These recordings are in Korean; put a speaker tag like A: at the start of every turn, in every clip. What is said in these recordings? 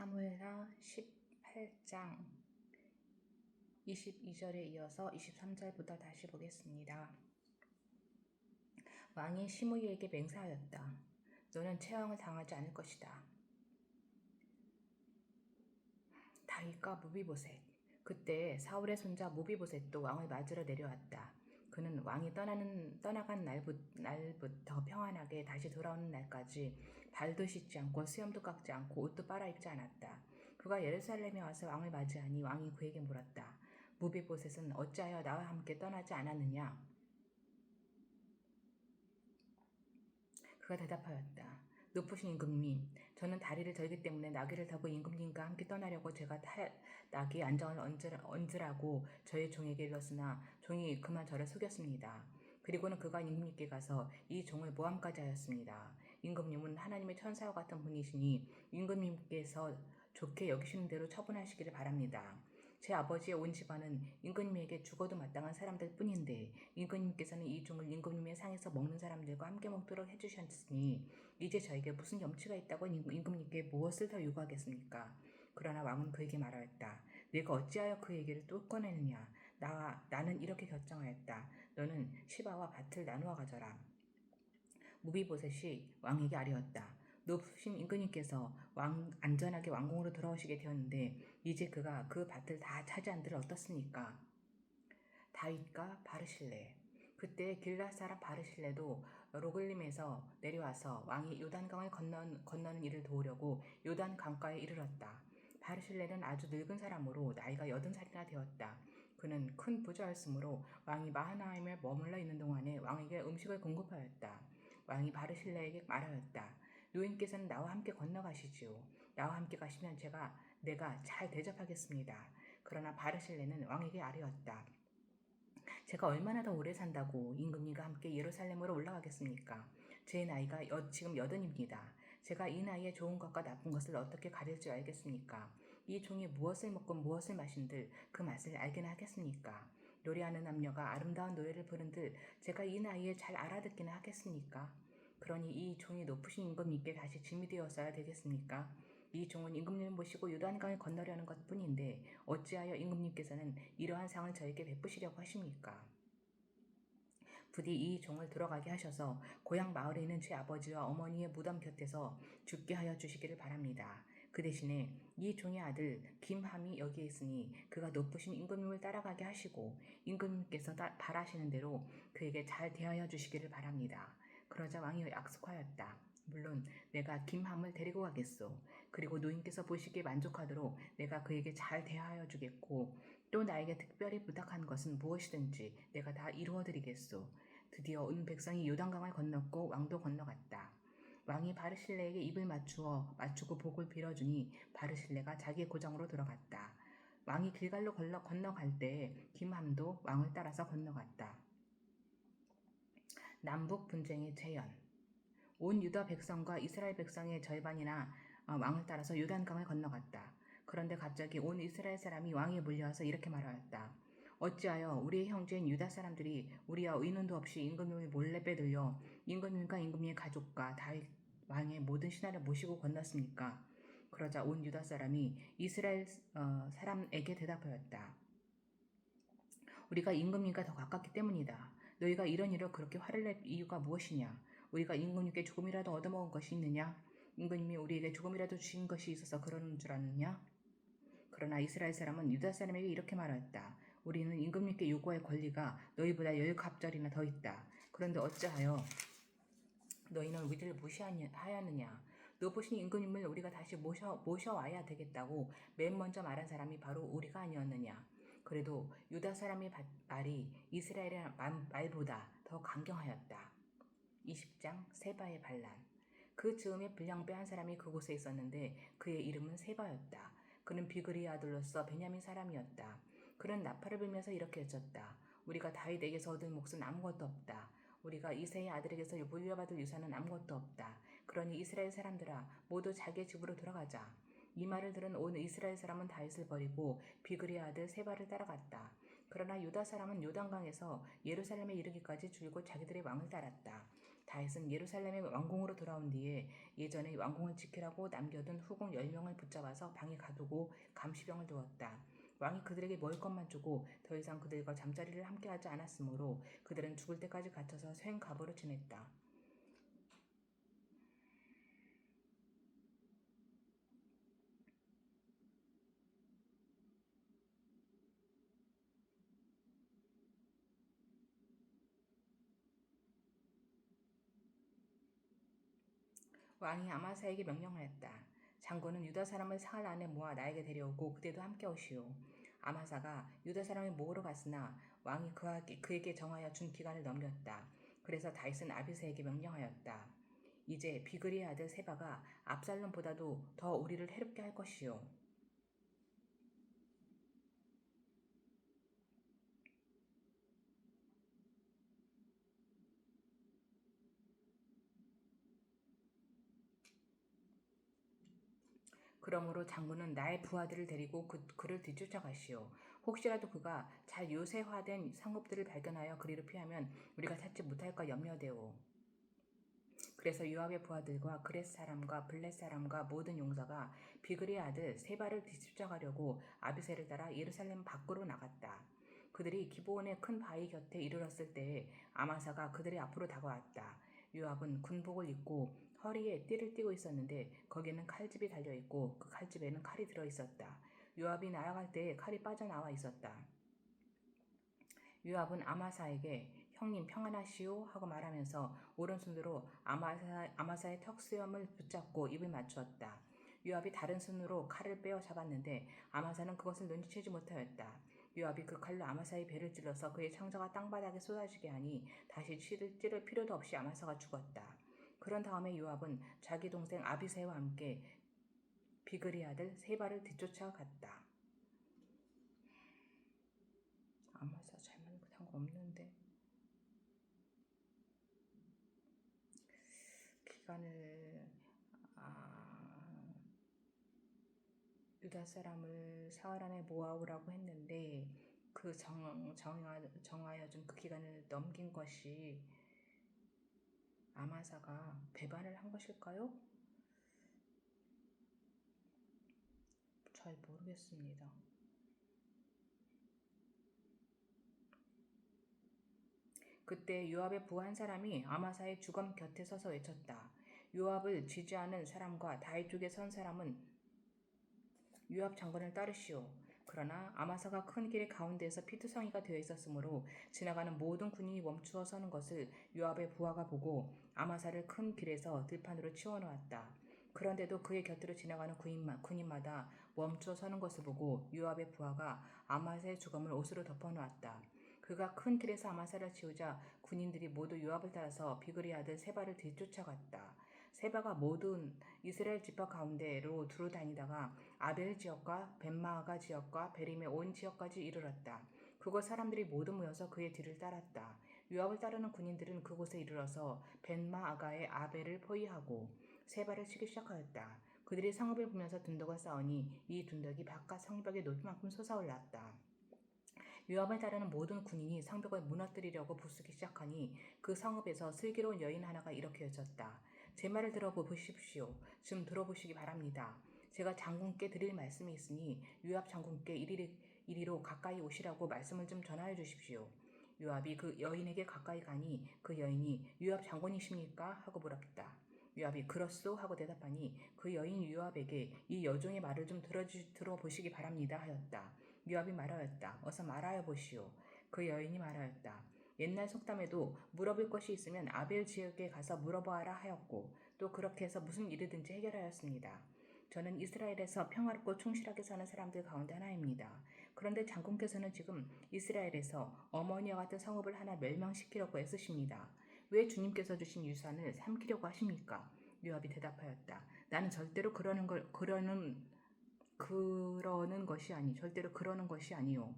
A: 사무엘하 18장 22절에 이어서 23절부터 다시 보겠습니다. 왕이 시므이에게 맹세하였다. 너는 체왕을 당하지 않을 것이다. 다윗과 무비보셋. 그때 사울의 손자 무비보셋도 왕을 맞으러 내려왔다. 그는 왕이 떠나간 날부터 평안하게 다시 돌아오는 날까지 발도 씻지 않고 수염도 깎지 않고 옷도 빨아입지 않았다. 그가 예루살렘에 와서 왕을 맞이하니 왕이 그에게 물었다. 무비보셋은 어찌하여 나와 함께 떠나지 않았느냐? 그가 대답하였다. 높으신 임금님, 저는 다리를 절기 때문에 나귀를 타고 임금님과 함께 떠나려고 제가 나귀의 안장을 얹으라고 저의 종에게 일렀으나 종이 그만 저를 속였습니다. 그리고는 그가 임금님께 가서 이 종을 모함까지 하였습니다. 임금님은 하나님의 천사와 같은 분이시니 임금님께서 좋게 여기시는 대로 처분하시기를 바랍니다. 제 아버지의 온 집안은 임금님에게 죽어도 마땅한 사람들 뿐인데 임금님께서는 이 종을 임금님의 상에서 먹는 사람들과 함께 먹도록 해주셨으니 이제 저에게 무슨 염치가 있다고 임금님께 무엇을 더 요구하겠습니까? 그러나 왕은 그에게 말하였다. 네가 어찌하여 그 얘기를 또 꺼내느냐? 나는 이렇게 결정하였다. 너는 시바와 밭을 나누어 가져라. 무비보셋이 왕에게 아뢰었다. 높으신 임금님께서 안전하게 왕궁으로 돌아오시게 되었는데 이제 그가 그 밭을 다 차지한들 어떻습니까? 다윗과 바르실레. 그때 길앗 사람 바르실레도 로글림에서 내려와서 왕이 요단강을 건너는 일을 도우려고 요단 강가에 이르렀다. 바르실레는 아주 늙은 사람으로 나이가 80살이나 되었다. 그는 큰 부자였으므로 왕이 마하나임에 머물러 있는 동안에 왕에게 음식을 공급하였다. 왕이 바르실레에게 말하였다. 노인께서는 나와 함께 건너가시지요. 나와 함께 가시면 내가 잘 대접하겠습니다. 그러나 바르실레는 왕에게 아뢰었다. 제가 얼마나 더 오래 산다고 임금님과 함께 예루살렘으로 올라가겠습니까? 제 나이가 지금 80입니다. 제가 이 나이에 좋은 것과 나쁜 것을 어떻게 가릴 줄 알겠습니까? 이 종이 무엇을 먹고 무엇을 마신들 그 맛을 알기나 하겠습니까? 노래하는 남녀가 아름다운 노래를 부른들 제가 이 나이에 잘 알아듣기는 하겠습니까? 그러니 이 종이 높으신 임금님께 다시 짐이 되었어야 되겠습니까? 이 종은 임금님을 모시고 요단강을 건너려는 것뿐인데 어찌하여 임금님께서는 이러한 상을 저에게 베푸시려고 하십니까? 부디 이 종을 들어가게 하셔서 고향 마을에 있는 제 아버지와 어머니의 무덤 곁에서 죽게 하여 주시기를 바랍니다. 그 대신에 이 종의 아들 김함이 여기에 있으니 그가 높으신 임금님을 따라가게 하시고 임금님께서 바라시는 대로 그에게 잘 대하여 주시기를 바랍니다. 그러자 왕이 약속하였다. 물론 내가 김함을 데리고 가겠소. 그리고 노인께서 보시기에 만족하도록 내가 그에게 잘 대하여 주겠고 또 나에게 특별히 부탁한 것은 무엇이든지 내가 다 이루어드리겠소. 드디어 온 백성이 요단강을 건넜고 왕도 건너갔다. 왕이 바르실레에게 입을 맞추고 복을 빌어주니 바르실레가 자기의 고장으로 돌아갔다. 왕이 길갈로 건너갈 때에 김함도 왕을 따라서 건너갔다. 남북 분쟁의 재현. 온 유다 백성과 이스라엘 백성의 절반이나 왕을 따라서 요단강을 건너갔다. 그런데 갑자기 온 이스라엘 사람이 왕에 몰려와서 이렇게 말하였다. 어찌하여 우리의 형제인 유다 사람들이 우리와 의논도 없이 임금님을 몰래 빼들려 임금님과 임금님의 가족과 다윗 왕의 모든 신하를 모시고 건넜습니까? 그러자 온 유다 사람이 이스라엘 사람에게 대답하였다. 우리가 임금님과 더 가깝기 때문이다. 너희가 이런 일로 그렇게 화를 낼 이유가 무엇이냐? 우리가 임금님께 조금이라도 얻어먹은 것이 있느냐? 임금님이 우리에게 조금이라도 주신 것이 있어서 그러는 줄 아느냐? 그러나 이스라엘 사람은 유다 사람에게 이렇게 말하였다. 우리는 임금님께 요구할 권리가 너희보다 10갑절이나 더 있다. 그런데 어찌하여 너희는 우리를 무시하였느냐? 높으신 임금님을 우리가 다시 모셔와야 되겠다고 맨 먼저 말한 사람이 바로 우리가 아니었느냐? 그래도 유다 사람의 말이 이스라엘의 말보다 더 강경하였다. 20장 세바의 반란. 그 즈음에 불량배 한 사람이 그곳에 있었는데 그의 이름은 세바였다. 그는 비그리의 아들로서 베냐민 사람이었다. 그는 나팔을 불면서 이렇게 외쳤다. 우리가 다윗에게서 얻을 몫은 아무것도 없다. 우리가 이새의 아들에게서 물려받을 유산은 아무것도 없다. 그러니 이스라엘 사람들아 모두 자기의 집으로 돌아가자. 이 말을 들은 온 이스라엘 사람은 다윗을 버리고 비그리의 아들 세바를 따라갔다. 그러나 유다 사람은 요단강에서 예루살렘에 이르기까지 줄곧 자기들의 왕을 따랐다. 다윗은 예루살렘의 왕궁으로 돌아온 뒤에 예전에 왕궁을 지키라고 남겨둔 후궁 10명을 붙잡아서 방에 가두고 감시병을 두었다. 왕이 그들에게 먹을 것만 주고 더 이상 그들과 잠자리를 함께하지 않았으므로 그들은 죽을 때까지 갇혀서 쇳가보로 지냈다. 왕이 아마사에게 명령하였다. 장군은 유다 사람을 사흘 안에 모아 나에게 데려오고 그대도 함께 오시오. 아마사가 유다 사람을 모으러 갔으나 왕이 그에게 정하여 준 기간을 넘겼다. 그래서 다윗은 아비새에게 명령하였다. 이제 비그리의 아들 세바가 압살롬보다도 더 우리를 해롭게 할 것이오. 그러므로 장군은 나의 부하들을 데리고 그를 뒤쫓아가시오. 혹시라도 그가 잘 요새화된 상급들을 발견하여 그리로 피하면 우리가 찾지 못할까 염려되오. 그래서 요압의 부하들과 그렛 사람과 블렛 사람과 모든 용사가 비그리의 아들 세바를 뒤쫓아가려고 아비새를 따라 예루살렘 밖으로 나갔다. 그들이 기브온의 큰 바위 곁에 이르렀을 때에 아마사가 그들의 앞으로 다가왔다. 요압은 군복을 입고 허리에 띠를 띠고 있었는데 거기에는 칼집이 달려있고 그 칼집에는 칼이 들어있었다. 요압이 나아갈 때에 칼이 빠져나와 있었다. 요압은 아마사에게 형님 평안하시오 하고 말하면서 오른손으로 아마사의 턱수염을 붙잡고 입을 맞추었다. 요압이 다른 손으로 칼을 빼어 잡았는데 아마사는 그것을 눈치채지 못하였다. 요압이 그 칼로 아마사의 배를 찔러서 그의 창자가 땅바닥에 쏟아지게 하니 다시 찌를 필요도 없이 아마사가 죽었다. 그런 다음에 요압은 자기 동생 아비새와 함께 비그리 아들 세바를 뒤쫓아갔다. 아마사 잘못한 거 없는데 기간을 유다 사람을 사흘 안에 모아오라고 했는데 그 정하여 준 그 기간을 넘긴 것이 아마사가 배반을 한 것일까요? 잘 모르겠습니다. 그때 요압의 부하 한 사람이 아마사의 주검 곁에 서서 외쳤다. 요압을 지지하는 사람과 다윗 쪽에 선 사람은 요압 장군을 따르시오. 그러나 아마사가 큰 길의 가운데에서 피투성이가 되어 있었으므로 지나가는 모든 군인이 멈추어 서는 것을 요압의 부하가 보고 아마사를 큰 길에서 들판으로 치워놓았다. 그런데도 그의 곁으로 지나가는 군인마다 멈추어 서는 것을 보고 요압의 부하가 아마사의 주검을 옷으로 덮어놓았다. 그가 큰 길에서 아마사를 치우자 군인들이 모두 요압을 따라서 비그리 아들 세바를 뒤쫓아갔다. 세바가 모든 이스라엘 지파 가운데로 두루 다니다가 아벨 지역과 벤마아가 지역과 베림의 온 지역까지 이르렀다. 그곳 사람들이 모두 모여서 그의 뒤를 따랐다. 요압을 따르는 군인들은 그곳에 이르러서 벤마아가의 아벨을 포위하고 세바를 치기 시작하였다. 그들이 성읍을 보면서 둔덕을 쌓으니 이 둔덕이 바깥 성벽의 높이만큼 솟아올랐다. 요압을 따르는 모든 군인이 성벽을 무너뜨리려고 부수기 시작하니 그 성읍에서 슬기로운 여인 하나가 이렇게 여쳤다. 제 말을 들어보십시오. 좀 들어보시기 바랍니다. 제가 장군께 드릴 말씀이 있으니 요압 장군께 이리로 가까이 오시라고 말씀을 좀 전하여 주십시오. 요압이 그 여인에게 가까이 가니 그 여인이 요압 장군이십니까? 하고 물었다. 요압이 그렇소 하고 대답하니 그 여인이 요압에게 이 여종의 말을 좀 들어보시기 바랍니다 하였다. 요압이 말하였다. 어서 말하여 보시오. 그 여인이 말하였다. 옛날 속담에도 물어볼 것이 있으면 아벨 지역에 가서 물어보아라 하였고 또 그렇게 해서 무슨 일이든지 해결하였습니다. 저는 이스라엘에서 평화롭고 충실하게 사는 사람들 가운데 하나입니다. 그런데 장군께서는 지금 이스라엘에서 어머니와 같은 성읍을 하나 멸망시키려고 애쓰십니다. 왜 주님께서 주신 유산을 삼키려고 하십니까? 요압이 대답하였다. 나는 절대로 그러는 것이 아니요.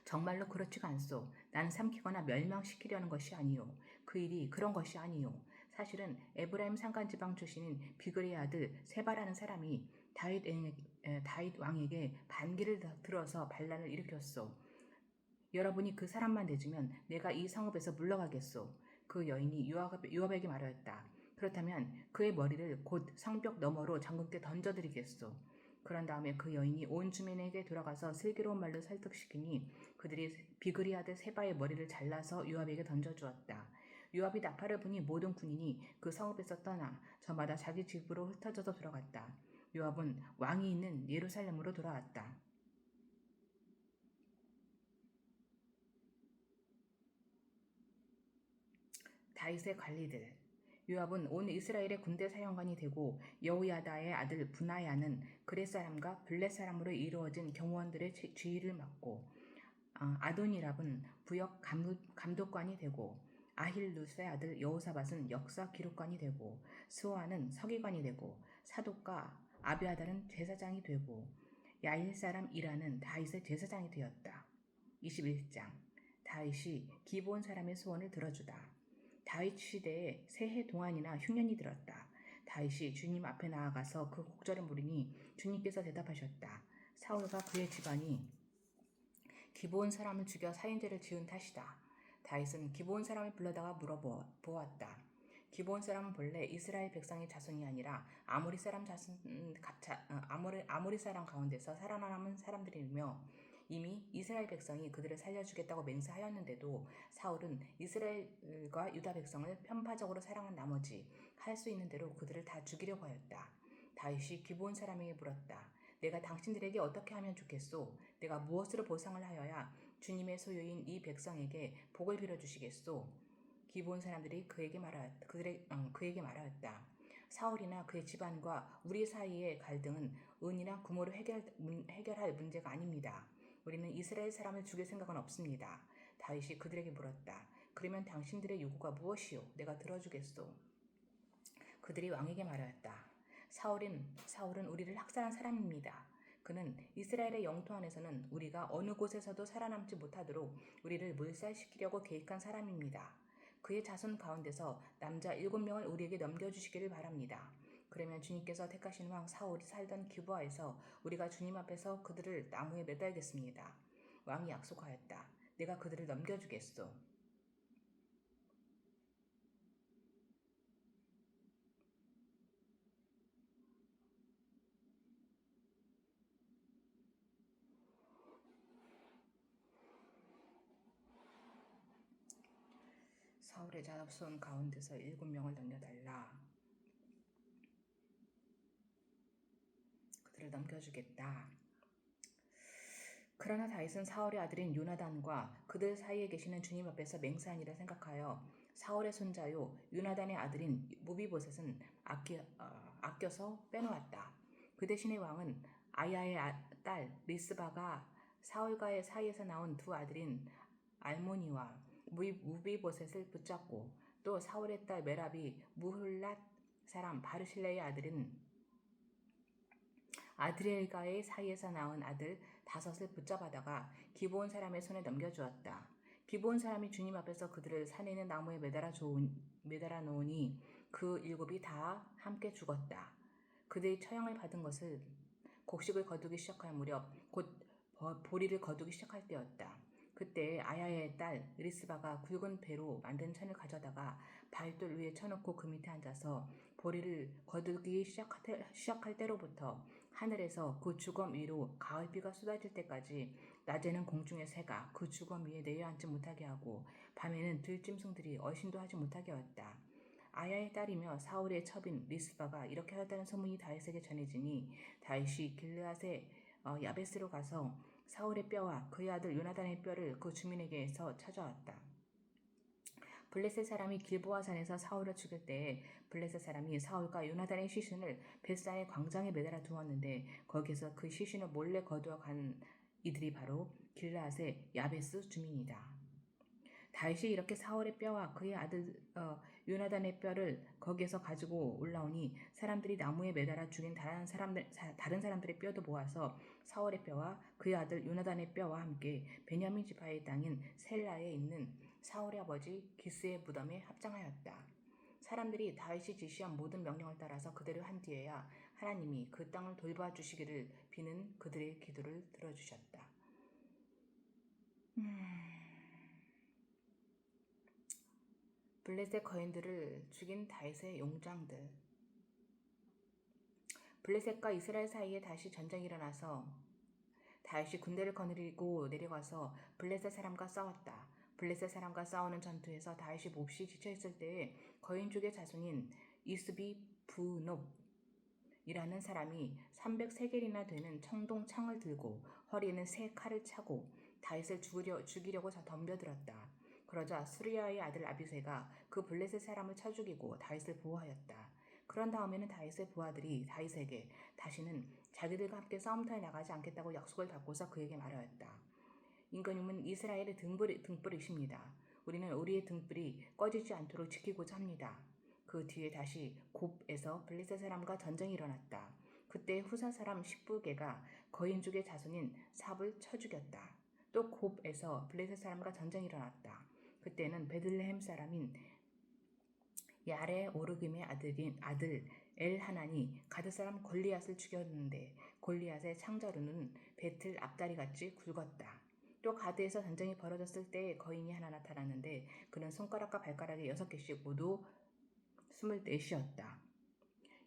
A: 정말로 그렇지가 않소. 나는 삼키거나 멸망시키려는 것이 아니요. 그 일이 그런 것이 아니요. 사실은 에브라임 산간 지방 출신인 비그리의 아들 세바라는 사람이 다윗 왕에게 반기를 들어서 반란을 일으켰소. 여러분이 그 사람만 내주면 내가 이 성읍에서 물러가겠소. 그 여인이 요압에게 말하였다. 그렇다면 그의 머리를 곧 성벽 너머로 장군께 던져드리겠소. 그런 다음에 그 여인이 온 주민에게 돌아가서 슬기로운 말로 설득시키니 그들이 비그리 아들 세바의 머리를 잘라서 요압에게 던져주었다. 요압이 나팔을 부니 모든 군인이 그 성읍에서 떠나 저마다 자기 집으로 흩어져서 돌아갔다. 요압은 왕이 있는 예루살렘으로 돌아왔다. 다윗의 관리들. 요압은 온 이스라엘의 군대 사령관이 되고 여호야다의 아들 분하야는 그렛 사람과 블렛 사람으로 이루어진 경호원들의 지휘를 맡고 아도니랍은 부역 감독관이 되고 아힐루스의 아들 여호사밧은 역사 기록관이 되고 스호아는 서기관이 되고 사독과 아비아달은 제사장이 되고 야일 사람 이라는 다윗의 제사장이 되었다. 21장. 다윗이 기브온 사람의 소원을 들어주다. 다윗 시대에 새해 동안이나 흉년이 들었다. 다윗이 주님 앞에 나아가서 그 곡절을 물으니 주님께서 대답하셨다. 사울과 그의 집안이 기브온 사람을 죽여 살인죄를 지은 탓이다. 다윗은 기브온 사람을 불러다가 물어보았다. 기브온 사람은 본래 이스라엘 백성의 자손이 아니라 아모리 사람 가운데서 살아남은 사람들이며 이미 이스라엘 백성이 그들을 살려주겠다고 맹세하였는데도 사울은 이스라엘과 유다 백성을 편파적으로 사랑한 나머지 할 수 있는 대로 그들을 다 죽이려고 하였다. 다윗이 기브온 사람에게 물었다. 내가 당신들에게 어떻게 하면 좋겠소? 내가 무엇으로 보상을 하여야 주님의 소유인 이 백성에게 복을 빌어주시겠소? 기브온 사람들이 그에게 말하였다. 사울이나 그의 집안과 우리 사이의 갈등은 은이나 금으로 해결할 문제가 아닙니다. 우리는 이스라엘 사람을 죽일 생각은 없습니다. 다윗이 그들에게 물었다. 그러면 당신들의 요구가 무엇이요? 내가 들어주겠소. 그들이 왕에게 말하였다. 사울은 우리를 학살한 사람입니다. 그는 이스라엘의 영토 안에서는 우리가 어느 곳에서도 살아남지 못하도록 우리를 몰살시키려고 계획한 사람입니다. 그의 자손 가운데서 남자 7명을 우리에게 넘겨주시기를 바랍니다. 그러면 주님께서 택하신 왕 사울이 살던 기브아에서 우리가 주님 앞에서 그들을 나무에 매달겠습니다. 왕이 약속하였다. 내가 그들을 넘겨주겠소. 사울의 자손 가운데서 7명을 넘겨달라. 그들을 넘겨주겠다. 그러나 다윗은 사울의 아들인 요나단과 그들 사이에 계시는 주님 앞에서 맹세하니라 생각하여 사울의 손자요 요나단의 아들인 무비보셋은 아껴서 빼놓았다. 그 대신에 왕은 아야의 딸 리스바가 사울과의 사이에서 나온 두 아들인 알모니와 무비보셋을 붙잡고 또 사울의 딸 메랍이 무훌랏 사람 바르실레의 아들인 아드리엘과의 사이에서 낳은 아들 5을 붙잡아다가 기브온 사람의 손에 넘겨주었다. 기브온 사람이 주님 앞에서 그들을 산에 있는 나무에 매달아 놓으니 그 7이 다 함께 죽었다. 그들이 처형을 받은 것을 곡식을 거두기 시작할 무렵 곧 보리를 거두기 시작할 때였다. 그때 아야의 딸 리스바가 굵은 배로 만든 천을 가져다가 발돌 위에 쳐놓고 그 밑에 앉아서 보리를 거두기 시작할 때로부터 하늘에서 그 주검 위로 가을비가 쏟아질 때까지 낮에는 공중의 새가 그 주검 위에 내려앉지 못하게 하고 밤에는 들짐승들이 얼씬도 하지 못하게 하였다. 아야의 딸이며 사울의 첩인 리스바가 이렇게 하였다는 소문이 다윗에게 전해지니 다윗이 길르앗의 야베스로 가서 사울의 뼈와 그의 아들 요나단의 뼈를 그 주민에게서 찾아왔다. 블레셋 사람이 길보아 산에서 사울을 죽일 때에 블레셋 사람이 사울과 요나단의 시신을 벳산의 광장에 매달아 두었는데 거기서 그 시신을 몰래 거두어 간 이들이 바로 길르앗의 야베스 주민이다. 다윗이 이렇게 사울의 뼈와 그의 아들 요나단의 뼈를 거기에서 가지고 올라오니 사람들이 나무에 매달아 죽인 다른 사람들의 뼈도 모아서 사울의 뼈와 그의 아들 요나단의 뼈와 함께 베냐민 지파의 땅인 셀라에 있는 사울의 아버지 기스의 무덤에 합장하였다. 사람들이 다윗이 지시한 모든 명령을 따라서 그대로 한 뒤에야 하나님이 그 땅을 돌봐주시기를 비는 그들의 기도를 들어주셨다. 블레셋 거인들을 죽인 다윗의 용장들. 블레셋과 이스라엘 사이에 다시 전쟁이 일어나서 다윗이 군대를 거느리고 내려가서 블레셋 사람과 싸웠다. 블레셋 사람과 싸우는 전투에서 다윗이 몹시 지쳐있을 때에 거인족의 자손인 이스비 부놉이라는 사람이 300세겔이나 되는 청동 창을 들고 허리에는 새 칼을 차고 다윗을 죽이려고 덤벼들었다. 그러자 수리아의 아들 아비새가 그 블레셋 사람을 쳐 죽이고 다윗을 보호하였다. 그런 다음에는 다윗의 부하들이 다윗에게 다시는 자기들과 함께 싸움터에 나가지 않겠다고 약속을 받고서 그에게 말하였다. 임금님은 이스라엘의 등불이십니다. 우리는 우리의 등불이 꺼지지 않도록 지키고자 합니다. 그 뒤에 다시 곱에서 블레셋 사람과 전쟁이 일어났다. 그때 후사 사람 십부개가 거인족의 자손인 삽을 쳐 죽였다. 또 곱에서 블레셋 사람과 전쟁이 일어났다. 그때는 베들레헴 사람인 야레 오르김의 아들 엘하난이 가드 사람 골리앗을 죽였는데 골리앗의 창자루는 배틀 앞다리같이 굵었다. 또 가드에서 전쟁이 벌어졌을 때 거인이 하나 나타났는데 그는 손가락과 발가락이 6개씩 모두 24이었다.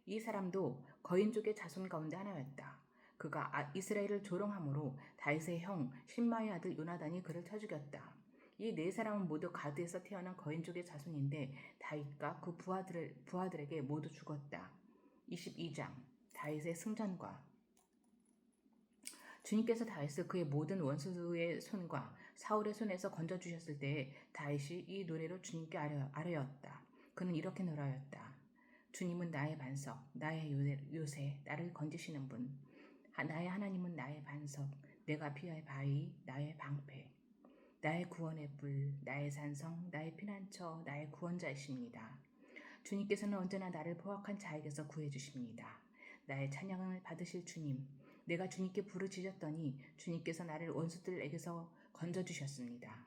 A: 이 사람도 거인족의 자손 가운데 하나였다. 그가 이스라엘을 조롱함으로 다윗의 형 신마의 아들 요나단이 그를 쳐 죽였다. 이 네 사람은 모두 가드에서 태어난 거인족의 자손인데 다윗과 그 부하들에게 모두 죽었다. 22장 다윗의 승전과 주님께서 다윗을 그의 모든 원수의 손과 사울의 손에서 건져주셨을 때에 다윗이 이 노래로 주님께 아뢰었다. 그는 이렇게 노래하였다. 주님은 나의 반석, 나의 요새, 나를 건지시는 분. 나의 하나님은 나의 반석, 내가 피할 바위, 나의 방패. 나의 구원의 뿔, 나의 산성, 나의 피난처, 나의 구원자이십니다. 주님께서는 언제나 나를 포악한 자에게서 구해주십니다. 나의 찬양을 받으실 주님, 내가 주님께 부르짖었더니 주님께서 나를 원수들에게서 건져주셨습니다.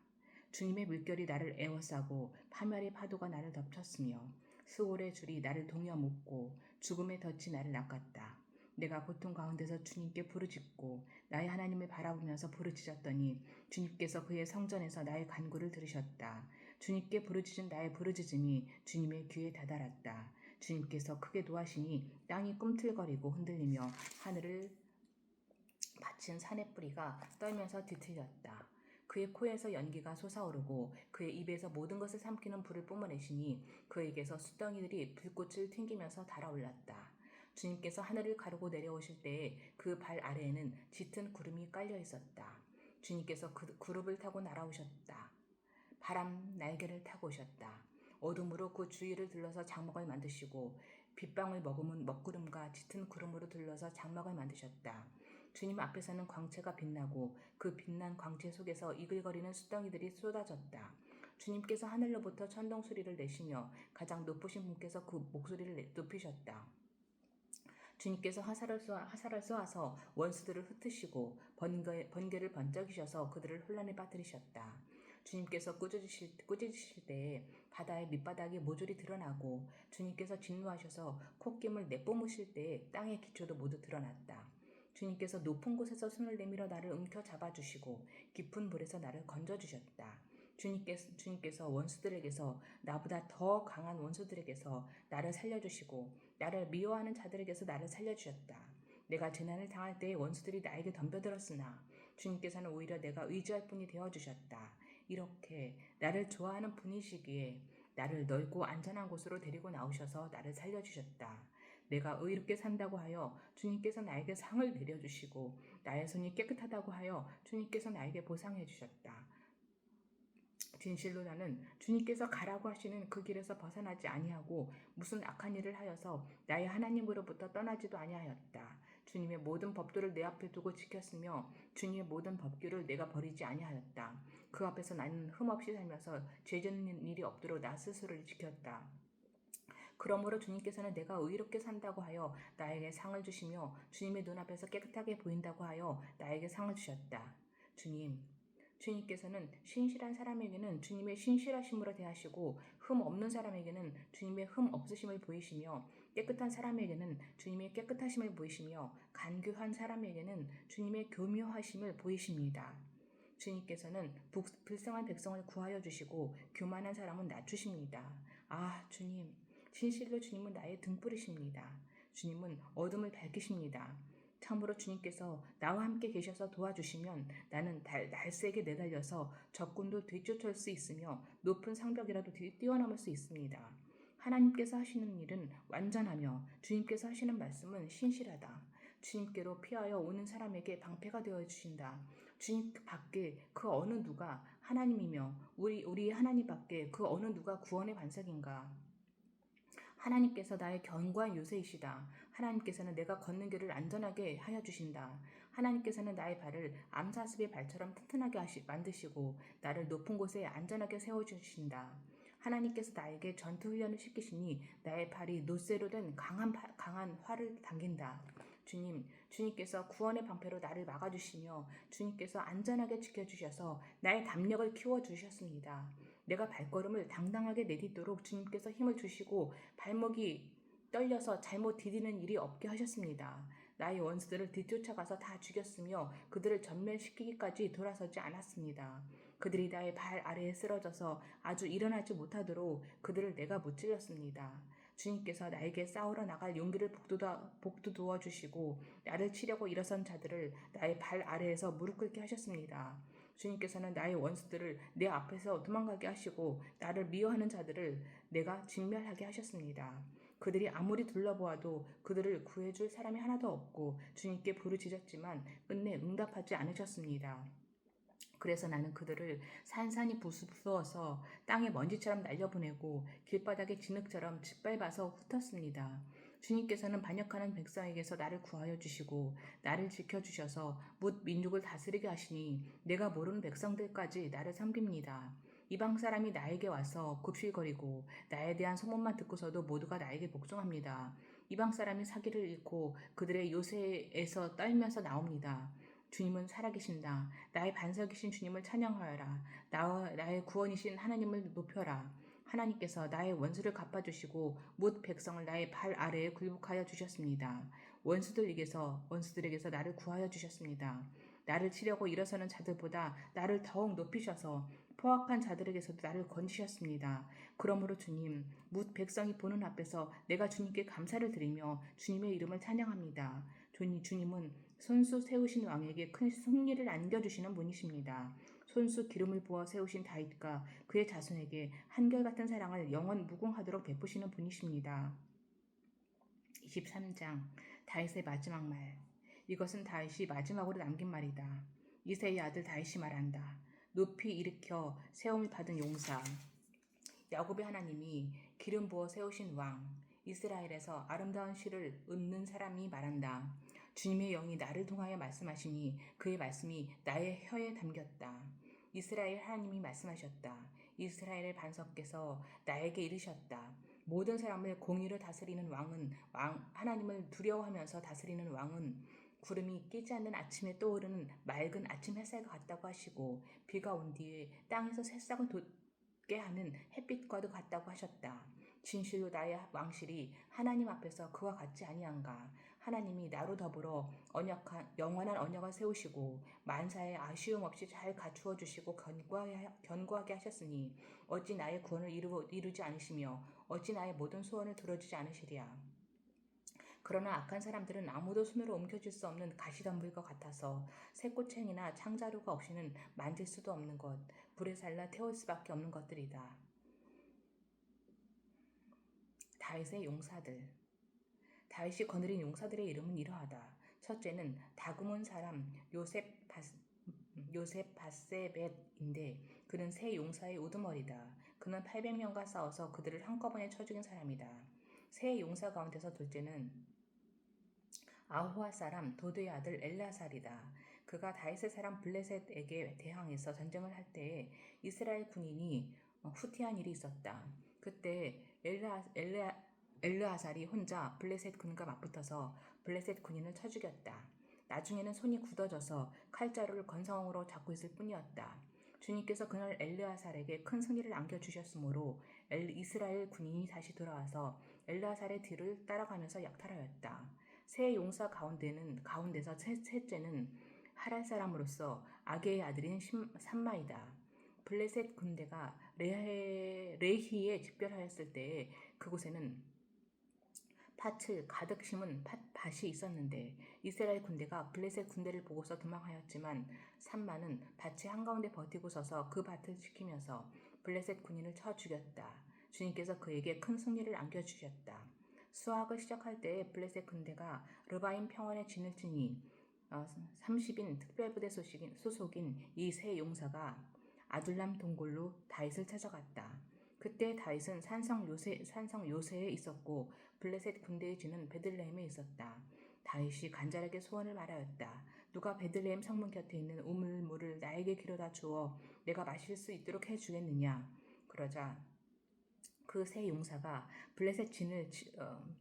A: 주님의 물결이 나를 에워싸고 파멸의 파도가 나를 덮쳤으며 수월의 줄이 나를 동여 묶고 죽음의 덫이 나를 낚았다. 내가 고통 가운데서 주님께 부르짖고 나의 하나님을 바라보면서 부르짖었더니 주님께서 그의 성전에서 나의 간구를 들으셨다. 주님께 부르짖은 나의 부르짖음이 주님의 귀에 다다랐다. 주님께서 크게 노하시니 땅이 꿈틀거리고 흔들리며 하늘을 받친 산의 뿌리가 떨면서 뒤틀렸다. 그의 코에서 연기가 솟아오르고 그의 입에서 모든 것을 삼키는 불을 뿜어내시니 그에게서 숫덩이들이 불꽃을 튕기면서 달아올랐다. 주님께서 하늘을 가르고 내려오실 때에 그 발 아래에는 짙은 구름이 깔려 있었다. 주님께서 그 구름을 타고 날아오셨다. 바람 날개를 타고 오셨다. 어둠으로 그 주위를 둘러서 장막을 만드시고 빗방울 머금은 먹구름과 짙은 구름으로 둘러서 장막을 만드셨다. 주님 앞에서는 광채가 빛나고 그 빛난 광채 속에서 이글거리는 숫덩이들이 쏟아졌다. 주님께서 하늘로부터 천둥 소리를 내시며 가장 높으신 분께서 그 목소리를 높이셨다. 주님께서 화살을 쏘아서 원수들을 흩으시고 번개를 번쩍이셔서 그들을 혼란에 빠뜨리셨다. 주님께서 꾸짖으실 때에 바다의 밑바닥이 모조리 드러나고 주님께서 진노하셔서 콧김을 내뿜으실 때에 땅의 기초도 모두 드러났다. 주님께서 높은 곳에서 손을 내밀어 나를 움켜 잡아주시고 깊은 물에서 나를 건져주셨다. 주님께서 원수들에게서 나보다 더 강한 원수들에게서 나를 살려주시고 나를 미워하는 자들에게서 나를 살려주셨다. 내가 재난을 당할 때에 원수들이 나에게 덤벼들었으나 주님께서는 오히려 내가 의지할 분이 되어주셨다. 이렇게 나를 좋아하는 분이시기에 나를 넓고 안전한 곳으로 데리고 나오셔서 나를 살려주셨다. 내가 의롭게 산다고 하여 주님께서 나에게 상을 내려주시고 나의 손이 깨끗하다고 하여 주님께서 나에게 보상해 주셨다. 진실로 나는 주님께서 가라고 하시는 그 길에서 벗어나지 아니하고 무슨 악한 일을 하여서 나의 하나님으로부터 떠나지도 아니하였다. 주님의 모든 법도를 내 앞에 두고 지켰으며 주님의 모든 법규를 내가 버리지 아니하였다. 그 앞에서 나는 흠없이 살면서 죄짓는 일이 없도록 나 스스로를 지켰다. 그러므로 주님께서는 내가 의롭게 산다고 하여 나에게 상을 주시며 주님의 눈앞에서 깨끗하게 보인다고 하여 나에게 상을 주셨다. 주님께서는 신실한 사람에게는 주님의 신실하심으로 대하시고 흠 없는 사람에게는 주님의 흠 없으심을 보이시며 깨끗한 사람에게는 주님의 깨끗하심을 보이시며 간교한 사람에게는 주님의 교묘하심을 보이십니다. 주님께서는 불쌍한 백성을 구하여 주시고 교만한 사람은 낮추십니다. 아, 주님, 진실로 주님은 나의 등불이십니다. 주님은 어둠을 밝히십니다. 참으로 주님께서 나와 함께 계셔서 도와주시면 나는 날쌔게 내달려서 적군도 뒤쫓을 수 있으며 높은 상벽이라도 뛰어넘을 수 있습니다. 하나님께서 하시는 일은 완전하며 주님께서 하시는 말씀은 신실하다. 주님께로 피하여 오는 사람에게 방패가 되어 주신다. 주님 밖에 그 어느 누가 하나님이며 우리 하나님 밖에 그 어느 누가 구원의 반석인가. 하나님께서 나의 견고한 요새이시다. 하나님께서는 내가 걷는 길을 안전하게 하여 주신다. 하나님께서는 나의 발을 암사슴의 발처럼 튼튼하게 만드시고 나를 높은 곳에 안전하게 세워주신다. 하나님께서 나에게 전투 훈련을 시키시니 나의 발이 노쇠로 된 강한 활을 당긴다. 주님께서 구원의 방패로 나를 막아주시며 주님께서 안전하게 지켜주셔서 나의 담력을 키워주셨습니다. 내가 발걸음을 당당하게 내딛도록 주님께서 힘을 주시고 발목이 떨려서 잘못 디디는 일이 없게 하셨습니다. 나의 원수들을 뒤쫓아가서 다 죽였으며 그들을 전멸시키기까지 돌아서지 않았습니다. 그들이 나의 발 아래에 쓰러져서 아주 일어나지 못하도록 그들을 내가 무찔렀습니다. 주님께서 나에게 싸우러 나갈 용기를 복돋워 주시고 나를 치려고 일어선 자들을 나의 발 아래에서 무릎 꿇게 하셨습니다. 주님께서는 나의 원수들을 내 앞에서 도망가게 하시고 나를 미워하는 자들을 내가 진멸하게 하셨습니다. 그들이 아무리 둘러보아도 그들을 구해줄 사람이 하나도 없고 주님께 부르짖었지만 끝내 응답하지 않으셨습니다. 그래서 나는 그들을 산산이 부수어서 땅에 먼지처럼 날려보내고 길바닥에 진흙처럼 짓밟아서 훑었습니다. 주님께서는 반역하는 백성에게서 나를 구하여 주시고 나를 지켜주셔서 뭇 민족을 다스리게 하시니 내가 모르는 백성들까지 나를 섬깁니다. 이방 사람이 나에게 와서 굽실거리고 나에 대한 소문만 듣고서도 모두가 나에게 복종합니다. 이방 사람이 사기를 잃고 그들의 요새에서 떨면서 나옵니다. 주님은 살아계신다. 나의 반석이신 주님을 찬양하여라. 나의 구원이신 하나님을 높여라. 하나님께서 나의 원수를 갚아주시고 뭇 백성을 나의 발 아래에 굴복하여 주셨습니다. 원수들에게서 나를 구하여 주셨습니다. 나를 치려고 일어서는 자들보다 나를 더욱 높이셔서 포악한 자들에게서도 나를 건지셨습니다. 그러므로 주님, 뭇 백성이 보는 앞에서 내가 주님께 감사를 드리며 주님의 이름을 찬양합니다. 주님은 손수 세우신 왕에게 큰 승리를 안겨주시는 분이십니다. 손수 기름을 부어 세우신 다윗과 그의 자손에게 한결같은 사랑을 영원 무궁하도록 베푸시는 분이십니다. 23장 다윗의 마지막 말. 이것은 다윗이 마지막으로 남긴 말이다. 이새의 아들 다윗이 말한다. 높이 일으켜 세움을 받은 용사, 야곱의 하나님이 기름 부어 세우신 왕, 이스라엘에서 아름다운 시를 읊는 사람이 말한다. 주님의 영이 나를 통하여 말씀하시니 그의 말씀이 나의 혀에 담겼다. 이스라엘 하나님이 말씀하셨다. 이스라엘의 반석께서 나에게 이르셨다. 모든 사람을 공의로 다스리는 하나님을 두려워하면서 다스리는 왕은 구름이 끼지 않는 아침에 떠오르는 맑은 아침 햇살과 같다고 하시고 비가 온 뒤에 땅에서 새싹을 돋게 하는 햇빛과도 같다고 하셨다. 진실로 나의 왕실이 하나님 앞에서 그와 같지 아니한가. 하나님이 나로 더불어 영원한 언약을 세우시고 만사에 아쉬움 없이 잘 갖추어 주시고 견고하게 하셨으니 어찌 나의 구원을 이루지 않으시며 어찌 나의 모든 소원을 들어주지 않으시랴. 그러나 악한 사람들은 아무도 손으로 옮겨질 수 없는 가시덤불과 같아서 새꼬챙이나 창자루가 없이는 만질 수도 없는 것, 불에 살라 태울 수밖에 없는 것들이다. 다윗의 용사들. 다윗이 거느린 용사들의 이름은 이러하다. 첫째는 다그몬 사람 요셉 바세벳인데 그는 세 용사의 우두머리다. 그는 800명과 싸워서 그들을 한꺼번에 쳐 죽인 사람이다. 세 용사 가운데서 둘째는 아호와 사람 도드의 아들 엘라살이다. 그가 다윗의 사람 블레셋에게 대항해서 전쟁을 할 때에 이스라엘 군인이 후퇴한 일이 있었다. 그때 엘르아살이 혼자 블레셋 군과 맞붙어서 블레셋 군인을 쳐 죽였다. 나중에는 손이 굳어져서 칼자루를 건성으로 잡고 있을 뿐이었다. 주님께서 그날 엘르아살에게 큰 승리를 안겨주셨으므로 이스라엘 군인이 다시 돌아와서 엘르아살의 뒤를 따라가면서 약탈하였다. 세 용사 가운데서 셋째는 하랄 사람으로서 아게의 아들인 삼마이다. 블레셋 군대가 레히에 집결하였을 때에 그곳에는 밭을 가득 심은 밭이 있었는데 이스라엘 군대가 블레셋 군대를 보고서 도망하였지만 삼마는 밭의 한가운데 버티고 서서 그 밭을 지키면서 블레셋 군인을 쳐 죽였다. 주님께서 그에게 큰 승리를 안겨주셨다. 수학을 시작할 때에 블레셋 군대가 르바임 평원에 진을 치니 30인 특별부대 소속인 이 세 용사가 아둘람 동굴로 다윗을 찾아갔다. 그때 다윗은 산성 요새에 있었고 블레셋 군대의 진은 베들레헴에 있었다. 다윗이 간절하게 소원을 말하였다. 누가 베들레헴 성문 곁에 있는 우물물을 나에게 길어다 주어 내가 마실 수 있도록 해주겠느냐. 그러자 그 세 용사가 블레셋 진을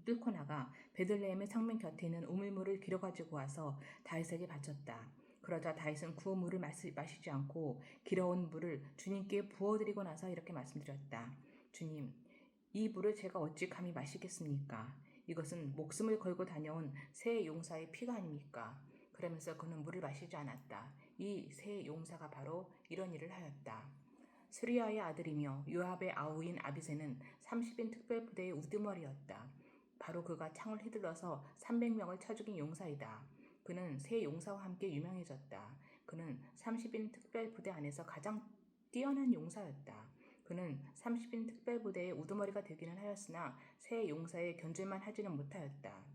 A: 뚫고 나가 베들레헴의 성문 곁에 있는 우물물을 길어 가지고 와서 다윗에게 바쳤다. 그러자 다윗은 그 물을 마시지 않고 길어온 물을 주님께 부어드리고 나서 이렇게 말씀드렸다. 주님, 이 물을 제가 어찌 감히 마시겠습니까? 이것은 목숨을 걸고 다녀온 세 용사의 피가 아닙니까? 그러면서 그는 물을 마시지 않았다. 이 세 용사가 바로 이런 일을 하였다. 스리야의 아들이며 요압의 아우인 아비새는 30인 특별부대의 우두머리였다. 바로 그가 창을 휘둘러서 300명을 쳐 죽인 용사이다. 그는 세 용사와 함께 유명해졌다. 그는 30인 특별부대 안에서 가장 뛰어난 용사였다. 그는 30인 특별부대의 우두머리가 되기는 하였으나 세 용사에 견줄만 하지는 못하였다.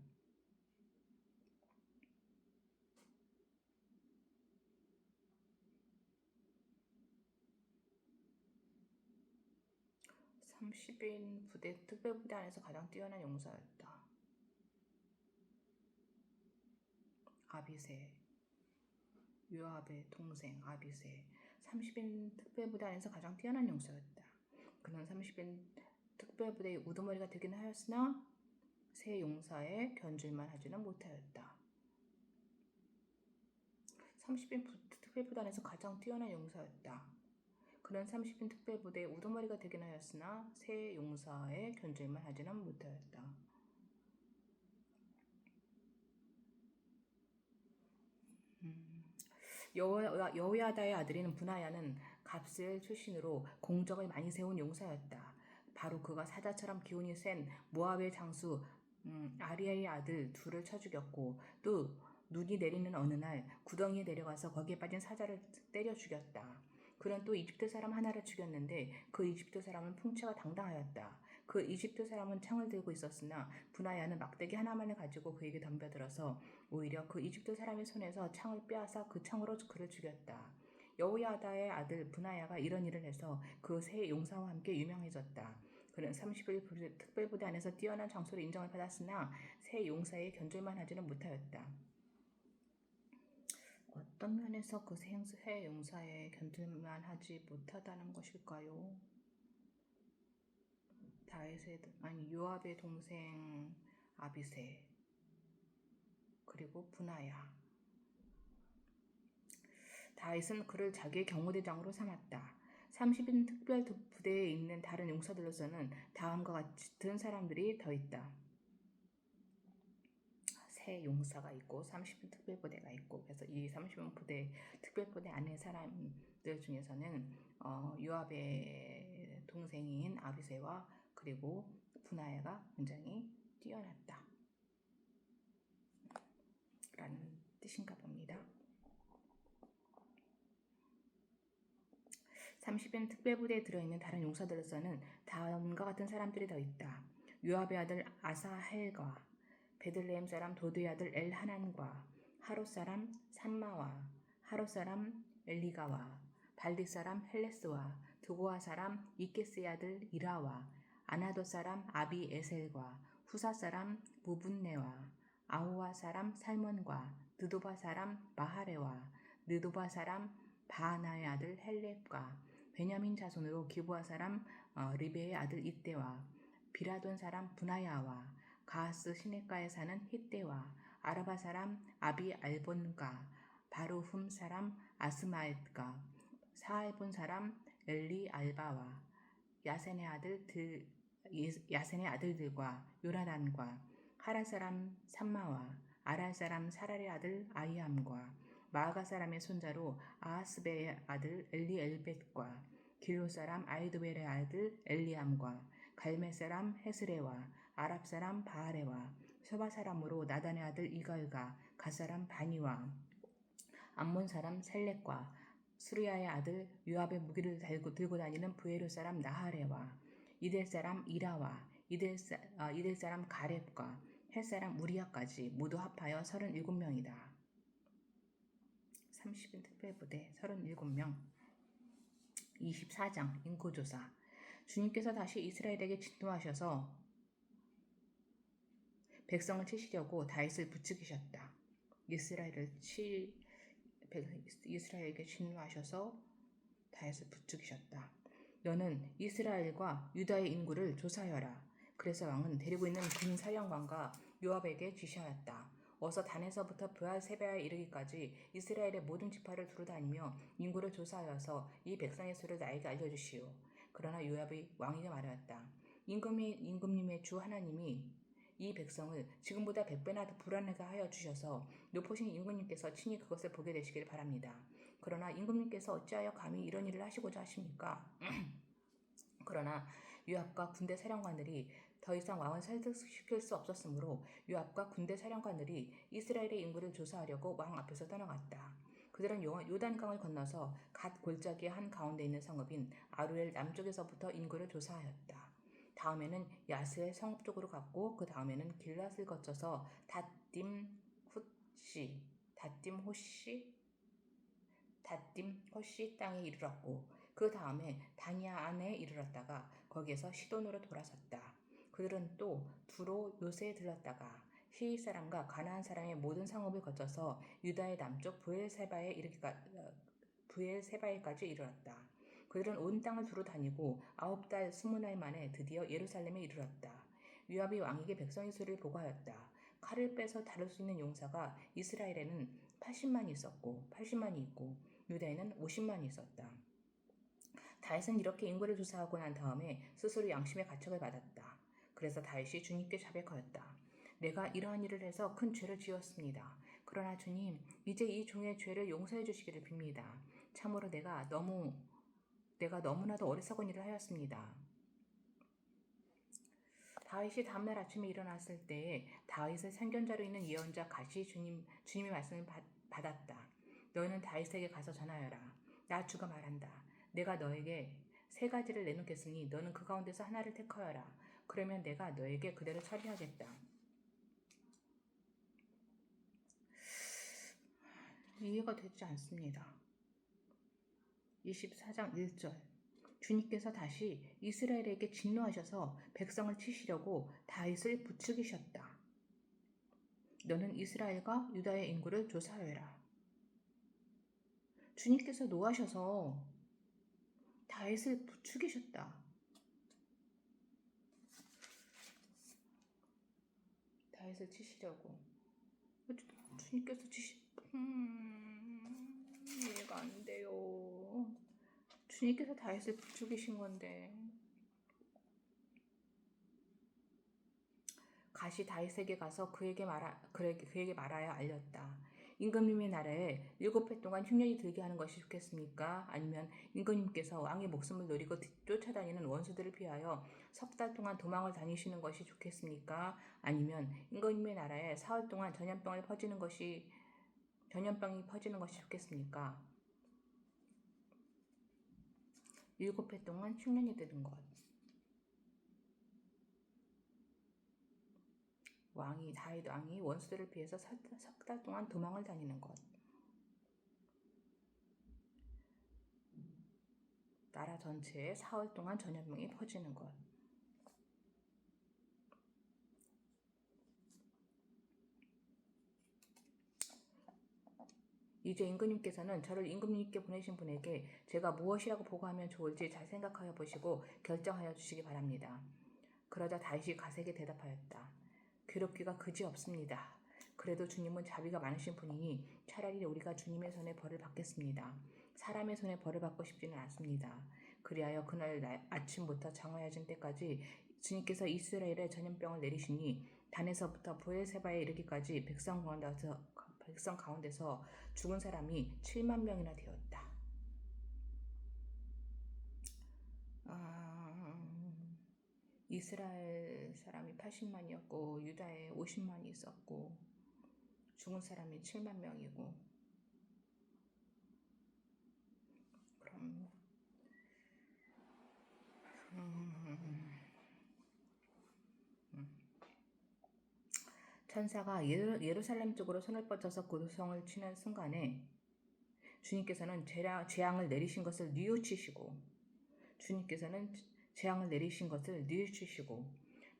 A: 특별부대 안에서 가장 뛰어난 용사였다. 아비새, 요압의 동생 아비새, 30인 특별부대 안에서 가장 뛰어난 용사였다. 그는 30인 특별부대의 우두머리가 되긴 하였으나 세 용사에 견줄만 하지는 못하였다. 30인 특별부대 안에서 가장 뛰어난 용사였다. 그는 30인 특별부대의 우두머리가 되긴 하였으나 세 용사에 견줄만 하지는 못하였다. 여호야다의 아들인 분하야는 갑스엘 출신으로 공적을 많이 세운 용사였다. 바로 그가 사자처럼 기운이 센 모압의 장수 아리아의 아들 둘을 쳐 죽였고 또 눈이 내리는 어느 날 구덩이에 내려가서 거기에 빠진 사자를 때려 죽였다. 그는 또 이집트 사람 하나를 죽였는데 그 이집트 사람은 풍채가 당당하였다. 그 이집트 사람은 창을 들고 있었으나 분하야는 막대기 하나만을 가지고 그에게 덤벼들어서 오히려 그 이집트 사람의 손에서 창을 빼앗아 그 창으로 그를 죽였다. 여호야다의 아들 분하야가 이런 일을 해서 그 세 용사와 함께 유명해졌다. 그는 30일 특별부대 안에서 뛰어난 장소로 인정을 받았으나 세 용사에 견줄만 하지는 못하였다. 어떤 면에서 그 세 용사에 견줄만 하지 못하다는 것일까요? 요압의 동생 아비새 그리고 분하야. 다윗은 그를 자기의 경호대장으로 삼았다. 30인 특별부대에 있는 다른 용사들로서는 다음과 같은 사람들이 더 있다. 세 용사가 있고 30인 특별부대가 있고 그래서 이 30인 특별부대 안에 사람들 중에서는 요압의 동생인 아비새와 그리고 분하야가 굉장히 뛰어났다 라는 뜻인가 봅니다. 30인 특별부대에 들어있는 다른 용사들로서는 다음과 같은 사람들이 더 있다. 요압의 아들 아사헬과 베들레헴 사람 도드의 아들 엘하난과 하롯 사람 삼마와 하롯 사람 엘리가와 발디 사람 헬레스와 두고아 사람 이케스의 아들 이라와 아나도 사람 아비에셀과 후사 사람 무분네와 아호와 사람 살몬과 느도바 사람 마하레와 느도바 사람 바하나의 아들 헬렙과 베냐민 자손으로 기브아 사람 리베의 아들 이때와 비라돈 사람 분하야와 가하스 시내가에 사는 히때와 아라바 사람 아비 알본가 바루흠 사람 아스마엣가 사알본 사람 엘리 알바와 야센의 아들들과 요나단과 하랄 사람 삼마와 아랄 사람 사랄의 아들 아이함과 마아가 사람의 손자로 아하스베의 아들 엘리엘벳과 길로 사람 아이도벨의 아들 엘리암과 갈멜 사람 헤스레와 아랍 사람 바하레와 서바 사람으로 나단의 아들 이갈과 가 사람 바니와 암몬 사람 셀렉과 수리아의 아들 요압의 무기를 들고 다니는 부에르 사람 나하레와 이델 사람 이라와 이델 사람 가렙과 헷 사람 우리아까지 모두 합하여 37명이다. 30인 특별부대 37명. 24장 인구조사. 주님께서 다시 이스라엘에게 진노하셔서 백성을 치시려고 다윗을 부추기셨다. 이스라엘에게 진노하셔서 다윗을 부추기셨다. 너는 이스라엘과 유다의 인구를 조사하여라. 그래서 왕은 데리고 있는 군 사령관과 요압에게 지시하였다. 어서 단에서부터 브엘세바에 이르기까지 이스라엘의 모든 지파를 두루다니며 인구를 조사하여서 이 백성의 수를 나에게 알려주시오. 그러나 요압이 왕에게 말하였다. 임금님의 주 하나님이 이 백성을 지금보다 100배나 더 불안하게 하여 주셔서 높으신 임금님께서 친히 그것을 보게 되시길 바랍니다. 그러나 임금님께서 어찌하여 감히 이런 일을 하시고자 하십니까? 그러나 요압과 군대 사령관들이 더 이상 왕을 설득시킬 수 없었으므로 요압과 군대 사령관들이 이스라엘의 인구를 조사하려고 왕 앞에서 떠나갔다. 그들은 요단강을 건너서 갓 골짜기 한 가운데 있는 성읍인 아루엘 남쪽에서부터 인구를 조사하였다. 다음에는 야스의 성읍 쪽으로 갔고 그 다음에는 길랏을 거쳐서 다딤 호시 땅에 이르렀고 그 다음에 다니아안에 이르렀다가 거기에서 시돈으로 돌아섰다. 그들은 또 두로 요새에 들렀다가 히윗 사람과 가나안 사람의 모든 성읍을 거쳐서 유다의 남쪽 브엘세바에까지 이르렀다. 그들은 온 땅을 두루 다니고 9달 20날 만에 드디어 예루살렘에 이르렀다. 요압이 왕에게 백성의 수를 보고하였다. 칼을 빼서 다룰 수 있는 용사가 이스라엘에는 80만이 있고 유다에는 50만이 있었다. 다윗은 이렇게 인구를 조사하고 난 다음에 스스로 양심의 가책을 받았다. 그래서 다윗이 주님께 자백하였다. 내가 이러한 일을 해서 큰 죄를 지었습니다. 그러나 주님, 이제 이 종의 죄를 용서해 주시기를 빕니다. 참으로 내가 너무나도 어리석은 일을 하였습니다. 다윗이 다음날 아침에 일어났을 때에 다윗의 상견자로 있는 예언자 갓이 주님의 말씀을 받았다. 너희는 다윗에게 가서 전하여라. 나 주가 말한다. 내가 너에게 3가지를 내놓겠으니 너는 그 가운데서 하나를 택하여라. 그러면 내가 너에게 그대로 처리하겠다. 이해가 되지 않습니다. 24장 1절. 주님께서 다시 이스라엘에게 진노하셔서 백성을 치시려고 다윗을 부추기셨다. 너는 이스라엘과 유다의 인구를 조사하여라. 주님께서 노하셔서 다윗을 부추기셨다. 다윗을 치시려고. 주님께서 이해가 안 돼요. 주님께서 다윗을 부추기신 건데. 갓이 다윗에게 가서 그에게 말하여 알렸다. 임금님의 나라에 7해 동안 흉년이 들게 하는 것이 좋겠습니까? 아니면 임금님께서 왕의 목숨을 노리고 쫓아다니는 원수들을 피하여 3달 동안 도망을 다니시는 것이 좋겠습니까? 아니면 임금님의 나라에 4월 동안 전염병이 퍼지는 것이 좋겠습니까? 7해 동안 흉년이 드는 것. 다윗 왕이 원수들을 피해서 3달 동안 도망을 다니는 것. 나라 전체에 4월 동안 전염병이 퍼지는 것. 이제 임금님께서는 저를 임금님께 보내신 분에게 제가 무엇이라고 보고하면 좋을지 잘 생각하여 보시고 결정하여 주시기 바랍니다. 그러자 다윗이 갓에게 대답하였다. 괴롭기가 그지없습니다. 그래도 주님은 자비가 많으신 분이니 차라리 우리가 주님의 손에 벌을 받겠습니다. 사람의 손에 벌을 받고 싶지는 않습니다. 그리하여 그날 아침부터 장화여진 때까지 주님께서 이스라엘에 전염병을 내리시니 단에서부터 브엘세바에 이르기까지 백성 가운데서 백성 가운데서 죽은 사람이 7만 명이나 되었다. 이스라엘 사람이 80만이었고 유다에 50만이 있었고 죽은 사람이 7만 명이고, 그럼 천사가 예루살렘 쪽으로 손을 뻗쳐서 고성을 치는 순간에 주님께서는 재앙을 내리신 것을 뉘우치시고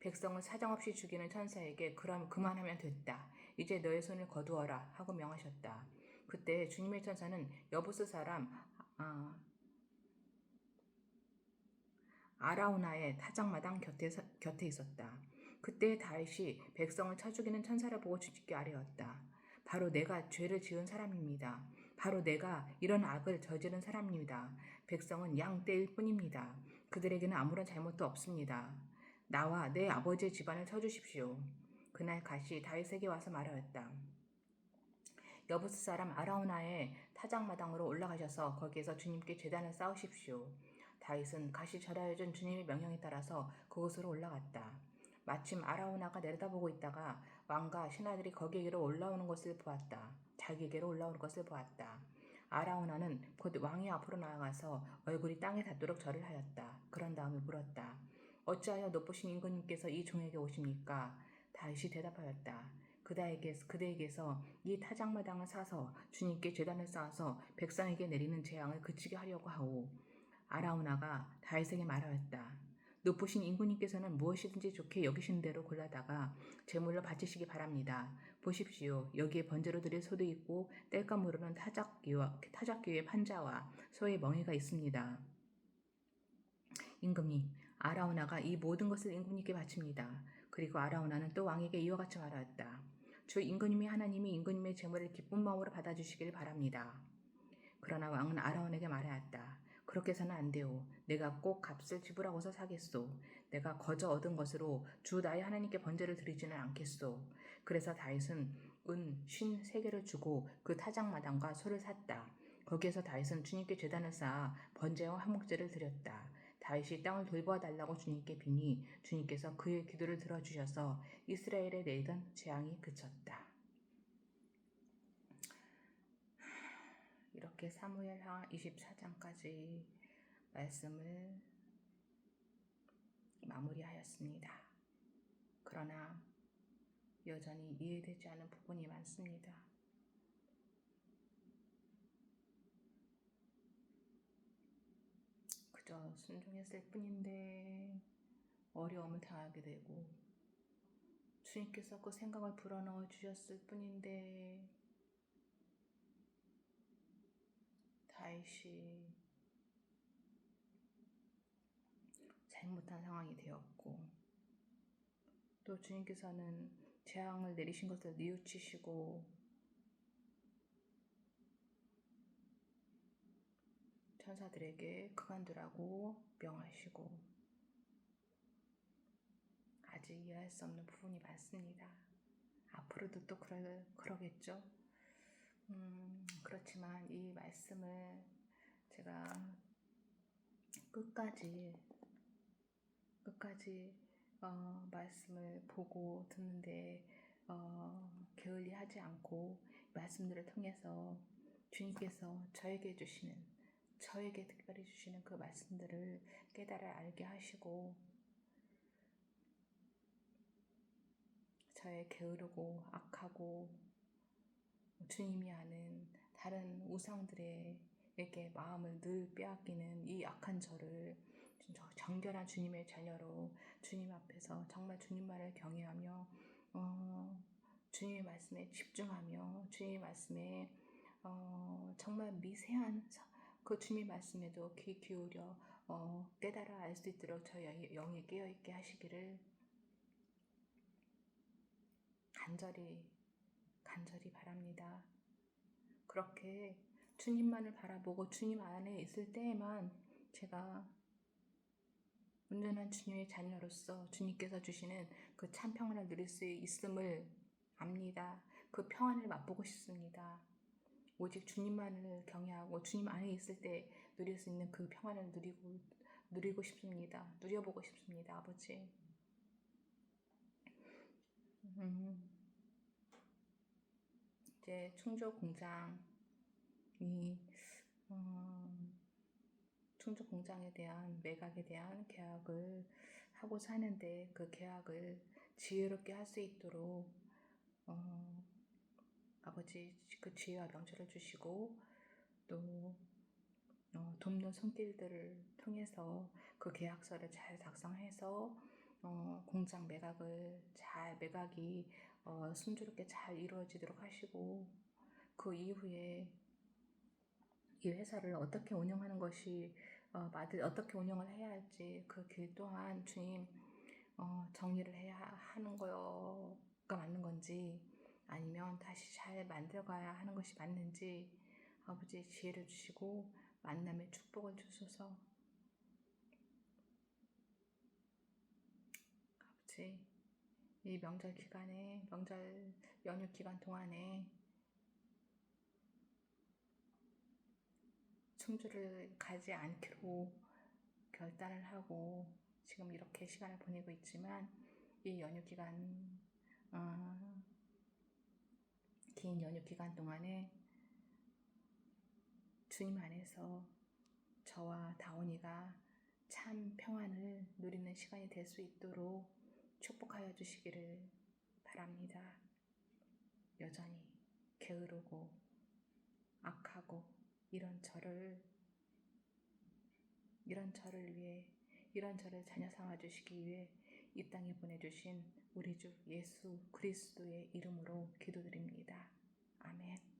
A: 백성을 사정없이 죽이는 천사에게 그럼 그만하면 됐다. 이제 너의 손을 거두어라 하고 명하셨다. 그때 주님의 천사는 여부스 사람 아라우나의 타작마당 곁에 있었다. 그때 다윗이 백성을 쳐 죽이는 천사를 보고 주님께 아뢰었다. 바로 내가 죄를 지은 사람입니다. 바로 내가 이런 악을 저지른 사람입니다. 백성은 양떼일 뿐입니다. 그들에게는 아무런 잘못도 없습니다. 나와 내 아버지의 집안을 쳐주십시오. 그날 갓이 다윗에게 와서 말하였다. 여부스 사람 아라우나의 타작마당으로 올라가셔서 거기에서 주님께 제단을 쌓으십시오. 다윗은 갓이 절하여준 주님의 명령에 따라서 그곳으로 올라갔다. 마침 아라우나가 내려다보고 있다가 왕과 신하들이 거기에게로 올라오는 것을 보았다. 자기에게로 올라오는 것을 보았다. 아라우나는 곧 왕의 앞으로 나아가서 얼굴이 땅에 닿도록 절을 하였다. 그런 다음에 물었다. 어찌하여 높으신 임금님께서 이 종에게 오십니까? 다윗이 대답하였다. 그대에게서 이 타작마당을 사서 주님께 제단을 쌓아서 백성에게 내리는 재앙을 그치게 하려고 하오. 아라우나가 다윗에게 말하였다. 높으신 임금님께서는 무엇이든지 좋게 여기시는 대로 골라다가 제물로 바치시기 바랍니다. 보십시오. 여기에 번제로 드릴 소도 있고 뗄감 모르는 타작귀의 판자와 소의 멍에가 있습니다. 임금님, 아라우나가 이 모든 것을 임금님께 바칩니다. 그리고 아라우나는 또 왕에게 이와 같이 말하였다. 주 임금님이 하나님이 임금님의 제물을 기쁜 마음으로 받아주시길 바랍니다. 그러나 왕은 아라운에게 말하였다. 그렇게 해서는 안 돼요. 내가 꼭 값을 지불하고서 사겠소. 내가 거저 얻은 것으로 주 나의 하나님께 번제를 드리지는 않겠소. 그래서 다윗은 은 53개를 주고 그 타작마당과 소를 샀다. 거기에서 다윗은 주님께 제단을 쌓아 번제와 화목제를 드렸다. 다윗이 땅을 돌보아 달라고 주님께 비니 주님께서 그의 기도를 들어주셔서 이스라엘에 내리던 재앙이 그쳤다. 이렇게 사무엘하 24장까지 말씀을 마무리하였습니다. 그러나 여전히 이해되지 않은 부분이 많습니다. 그저 순종했을 뿐인데 어려움을 당하게 되고 주님께서 그 생각을 불어넣어 주셨을 뿐인데 다윗이 잘못한 상황이 되었고 또 주님께서는 재앙을 내리신 것을 뉘우치시고 천사들에게 그만두라고 명하시고 아직 이해할 수 없는 부분이 많습니다. 앞으로도 또 그러겠죠. 그렇지만 이 말씀을 제가 끝까지 말씀을 보고 듣는데 게을리하지 않고 말씀들을 통해서 주님께서 저에게 특별히 주시는 그 말씀들을 깨달아 알게 하시고 저의 게으르고 악하고 주님이 아는 다른 우상들에게 마음을 늘 빼앗기는 이 악한 저를 정결한 주님의 자녀로 주님 앞에서 정말 주님만을 경외하며 주님의 말씀에 집중하며 주님의 말씀에 정말 미세한 그 주님의 말씀에도 귀 기울여 깨달아 알 수 있도록 저희 영이 깨어있게 하시기를 간절히 바랍니다. 그렇게 주님만을 바라보고 주님 안에 있을 때에만 제가 온전한 주님의 자녀로서 주님께서 주시는 그 참 평안을 누릴 수 있음을 압니다. 그 평안을 맛보고 싶습니다. 오직 주님만을 경외하고 주님 안에 있을 때 누릴 수 있는 그 평안을 누리고 싶습니다. 누려보고 싶습니다. 아버지. 이제 충주 공장이 충주 공장에 대한 매각에 대한 계약을 하고자 하는데 그 계약을 지혜롭게 할 수 있도록 아버지 그 지혜와 명철을 주시고 또 돕는 손길들을 통해서 그 계약서를 잘 작성해서 공장 매각이 순조롭게 잘 이루어지도록 하시고 그 이후에 이 회사를 어떻게 운영하는 것이 어떻게 운영을 해야 할지 그 길 또한 주님 정리를 해야 하는 거가 맞는 건지 아니면 다시 잘 만들어가야 하는 것이 맞는지 아버지 지혜를 주시고 만남의 축복을 주소서. 아버지 이 명절 연휴 기간 동안에 충주를 가지 않기로 결단을 하고 지금 이렇게 시간을 보내고 있지만 이 긴 연휴 기간 동안에 주님 안에서 저와 다온이가 참 평안을 누리는 시간이 될 수 있도록 축복하여 주시기를 바랍니다. 여전히 게으르고 악하고 이런 저를 자녀 삼아 주시기 위해 이 땅에 보내주신 우리 주 예수 그리스도의 이름으로 기도드립니다. 아멘.